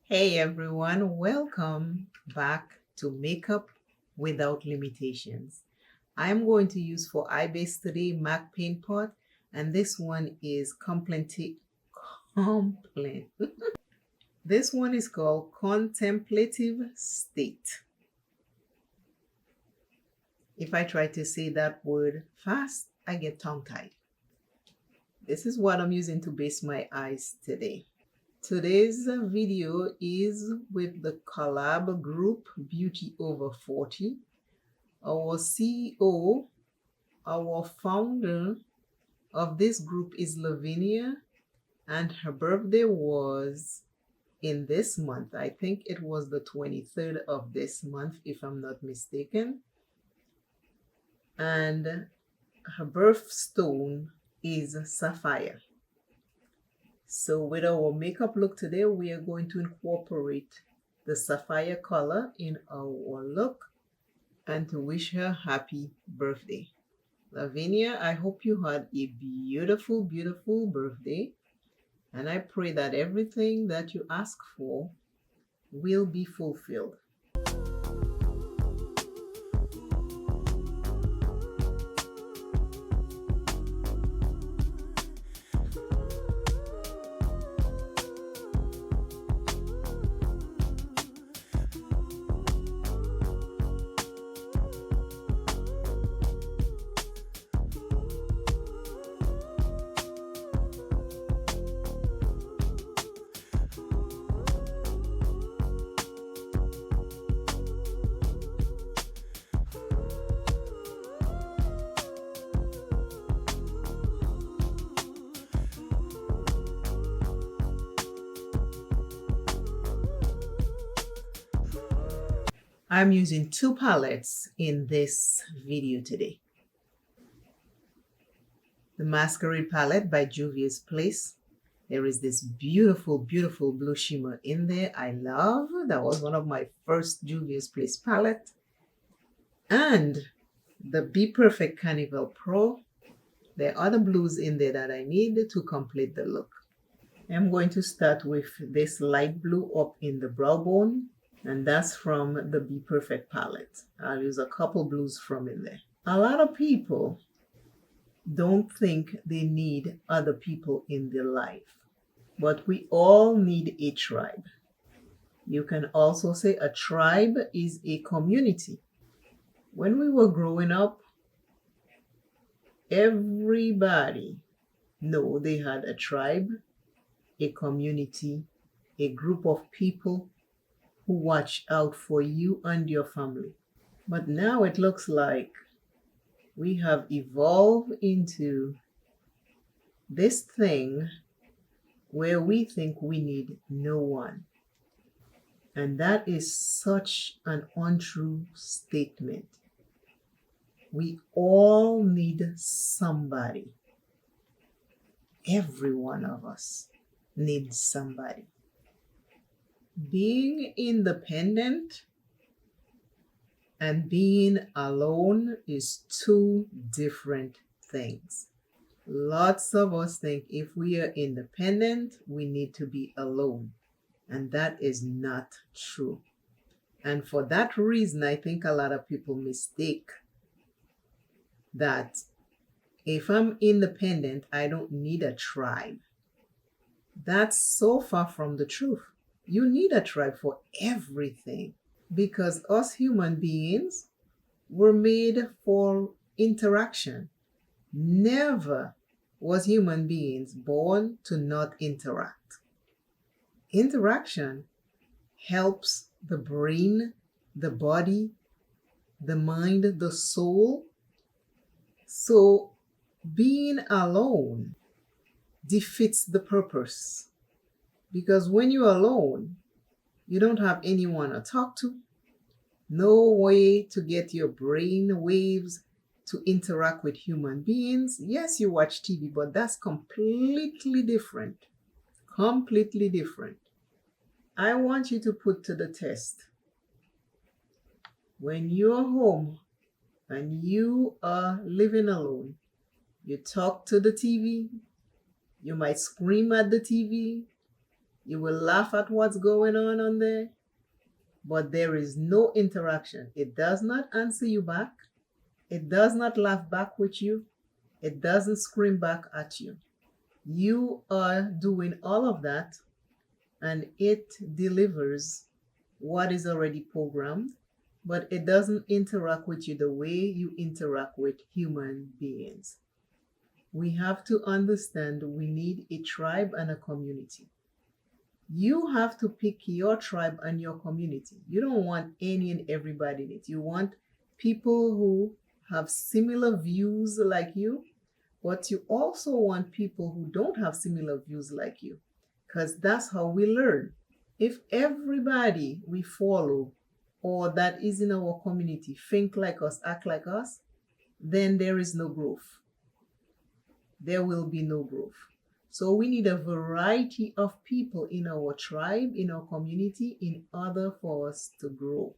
Hey everyone, welcome back to Makeup Without Limitations. I am going to use for eye base today MAC Paint Pot, and this one is complen. This one is called Contemplative State. If I try to say that word fast, I get tongue-tied. This is what I'm using to base my eyes today. Today's video is with the collab group Beauty Over 40. Our CEO, our founder of this group is Laveenia, and her birthday was in this month. I think it was the 23rd of this month, if I'm not mistaken. And her birthstone is Sapphire. So with our makeup look today, we are going to incorporate the sapphire color in our look and to wish her happy birthday. Lavinia, I hope you had a beautiful, beautiful birthday. And I pray that everything that you ask for will be fulfilled. I'm using two palettes in this video today. The Masquerade palette by Juvia's Place. There is this beautiful, beautiful blue shimmer in there. I love. That was one of my first Juvia's Place palette. And the Be Perfect Carnival Pro. There are other blues in there that I need to complete the look. I'm going to start with this light blue up in the brow bone. And that's from the Be Perfect palette. I'll use a couple blues from in there. A lot of people don't think they need other people in their life, but we all need a tribe. You can also say a tribe is a community. When we were growing up, everybody knew they had a tribe, a community, a group of people who watch out for you and your family. But now it looks like we have evolved into this thing where we think we need no one. And that is such an untrue statement. We all need somebody. Every one of us needs somebody. Being independent and being alone is two different things. Lots of us think if we are independent, we need to be alone. And that is not true. And for that reason, I think a lot of people mistake that if I'm independent, I don't need a tribe. That's so far from the truth. You need a tribe for everything because us human beings were made for interaction. Never was human beings born to not interact. Interaction helps the brain, the body, the mind, the soul. So being alone defeats the purpose. Because when you're alone, you don't have anyone to talk to, no way to get your brain waves to interact with human beings. Yes, you watch TV, but that's completely different. Completely different. I want you to put to the test. When you're home and you are living alone, you talk to the TV, you might scream at the TV, You will laugh at what's going on there, but there is no interaction. It does not answer you back. It does not laugh back with you. It doesn't scream back at you. You are doing all of that, and it delivers what is already programmed, but it doesn't interact with you the way you interact with human beings. We have to understand we need a tribe and a community. You have to pick your tribe and your community. You don't want any and everybody in it. You want people who have similar views like you, but you also want people who don't have similar views like you, because that's how we learn. If everybody we follow or that is in our community think like us, act like us, then there is no growth. There will be no growth. So we need a variety of people in our tribe, in our community, in order for us to grow.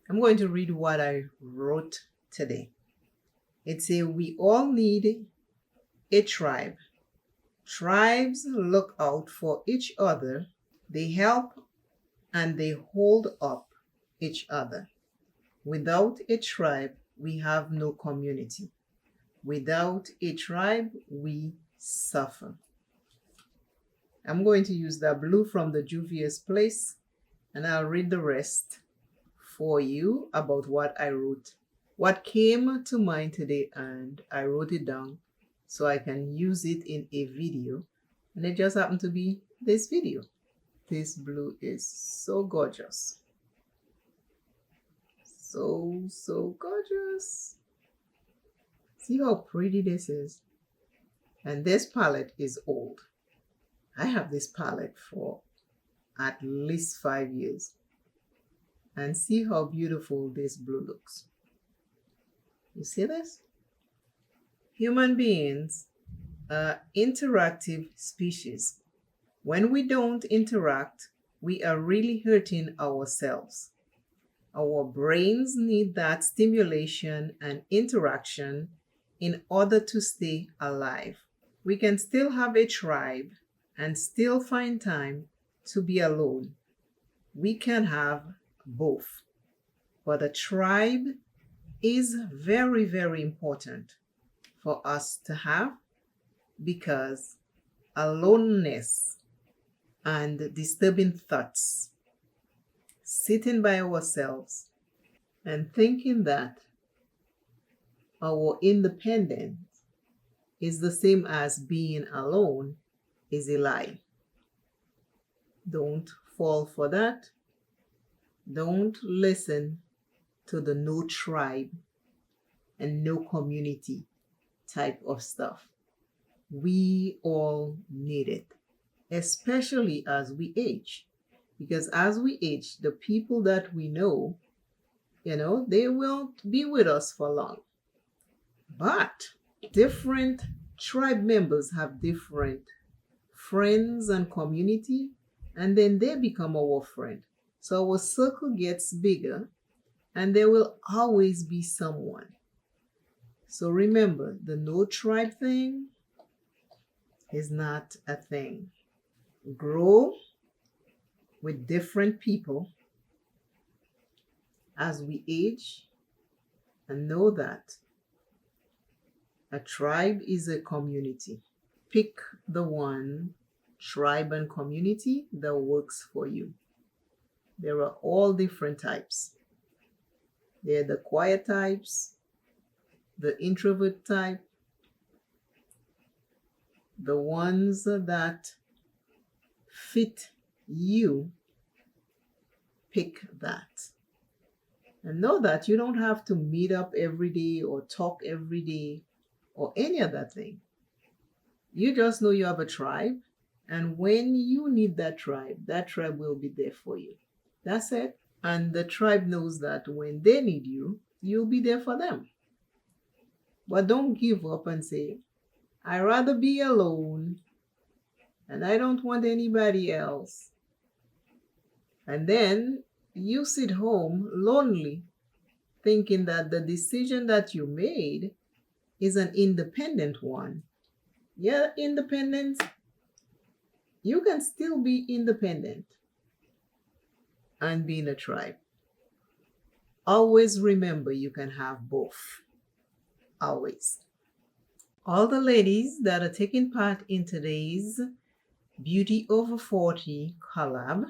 I'm going to read what I wrote today. It says, we all need a tribe. Tribes look out for each other. They help and they hold up each other. Without a tribe, we have no community. Without a tribe, we suffer. I'm going to use that blue from the Juvia's Place, and I'll read the rest for you about what I wrote. What came to mind today, and I wrote it down so I can use it in a video, and it just happened to be this video. This blue is so gorgeous. So gorgeous. See how pretty this is? And this palette is old. I have this palette for at least 5 years. And see how beautiful this blue looks. You see this? Human beings are interactive species. When we don't interact, we are really hurting ourselves. Our brains need that stimulation and interaction in order to stay alive. We can still have a tribe and still find time to be alone. We can have both. But a tribe is very, very important for us to have, because aloneness and disturbing thoughts, sitting by ourselves and thinking that our independence is the same as being alone is a lie. Don't fall for that. Don't listen to the no tribe and no community type of stuff. We all need it, especially as we age. Because as we age, the people that we know, they will be with us for long. But different tribe members have different friends and community, and then they become our friend. So our circle gets bigger, and there will always be someone. So remember, the no tribe thing is not a thing. Grow with different people as we age, and know that a tribe is a community. Pick the one tribe and community that works for you. There are all different types. There are the quiet types, the introvert type, the ones that fit you. Pick that. And know that you don't have to meet up every day or talk every day or any other thing. You just know you have a tribe, and when you need that tribe will be there for you. That's it. And the tribe knows that when they need you, you'll be there for them. But don't give up and say, I'd rather be alone and I don't want anybody else. And then you sit home lonely, thinking that the decision that you made is an independent one. Yeah, independence You can still be independent and be in a tribe. Always remember you can have both. Always. All the ladies that are taking part in today's Beauty Over 40 collab,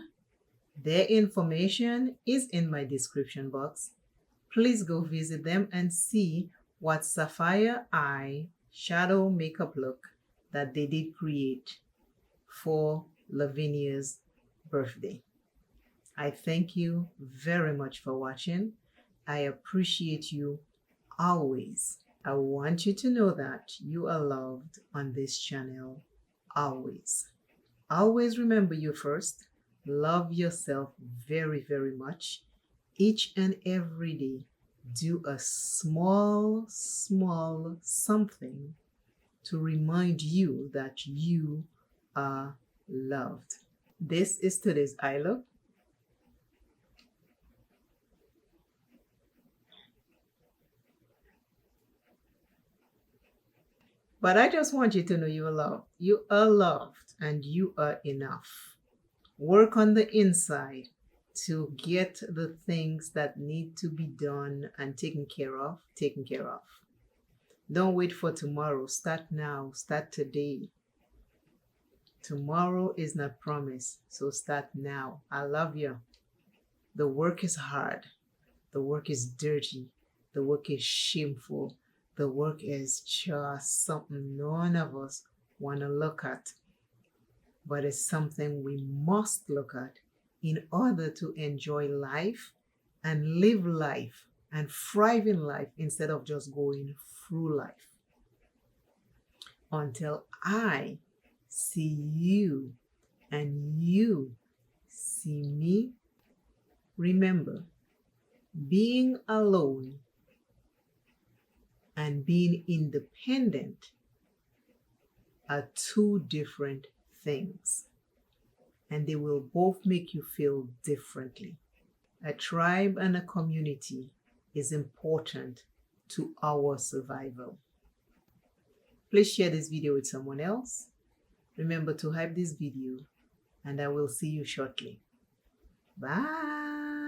their information is in my description box. Please go visit them and see what Sapphire eye shadow makeup look that they did create for Lavenia's birthday. I thank you very much for watching. I appreciate you always. I want you to know that you are loved on this channel always. Always remember you first. Love yourself very, very much. Each and every day, do a small, small something to remind you that you are loved. This is today's eye look. But I just want you to know you are loved. You are loved and you are enough. Work on the inside to get the things that need to be done and taken care of. Don't wait for tomorrow. Start now. Start today. Tomorrow is not promised, so start now. I love you. The work is hard. The work is dirty. The work is shameful. The work is just something none of us want to look at. But it's something we must look at in order to enjoy life and live life and thrive in life instead of just going through life. Until I see you and you see me, remember, being alone and being independent are two different things, and they will both make you feel differently. A tribe and a community is important to our survival. Please share this video with someone else. Remember to hype this video, and I will see you shortly. Bye.